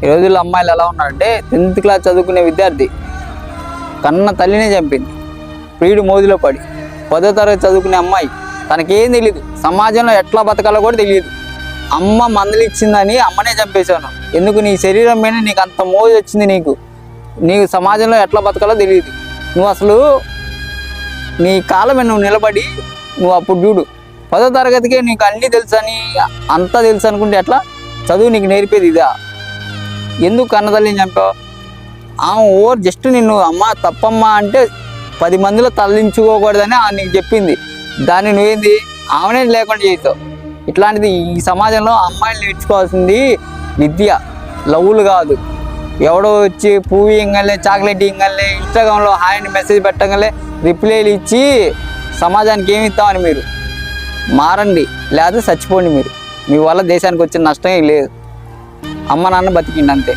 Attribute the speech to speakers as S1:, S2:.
S1: ఈ రోజుల్లో అమ్మాయిలు ఎలా ఉన్నారంటే 10th క్లాస్ చదువుకునే విద్యార్థి కన్న తల్లినే చంపింది ప్రియుడు మోజులో పడి. 10వ తరగతి చదువుకునే అమ్మాయి తనకేం తెలియదు, సమాజంలో ఎట్లా బతకాలో కూడా తెలియదు. అమ్మ మందులు ఇచ్చిందని అమ్మనే చంపేశాను. ఎందుకు? నీ శరీరం మీద నీకు అంత మోజు వచ్చింది, నీకు సమాజంలో ఎట్లా బతకాలో తెలియదు. నువ్వు అసలు నీ కాలం నువ్వు నిలబడి నువ్వు అప్పుడు చూడు. 10వ తరగతికే నీకు అన్నీ తెలుసు అని అంతా తెలుసు అనుకుంటే ఎట్లా? చదువు నీకు నేర్పేది ఇదా? ఎందుకు కన్నతల్లిని చంపావు? ఆమె జస్ట్ నిన్ను అమ్మ తప్పమ్మా అంటే 10 మందిలో తరలించుకోకూడదని ఆమె నీకు చెప్పింది. దాన్ని నువ్వేంది ఆమెనే లేకుండా చేసావు. ఇట్లాంటిది ఈ సమాజంలో అమ్మాయిలు నేర్చుకోవాల్సింది విద్య, లవ్వులు కాదు. ఎవడో వచ్చి పువ్వు ఇవ్వగలే, చాక్లెట్ ఇవ్వగలే, ఇన్స్టాగ్రామ్లో హాయ్ అని మెసేజ్ పెట్టగలే, రిప్లైలు ఇచ్చి సమాజానికి ఏమి ఇస్తామని మీరు మారండి, లేదా చచ్చిపోండి. మీ వల్ల దేశానికి వచ్చిన నష్టమే లేదు. అమ్మ నాన్న బతికిండి అంతే.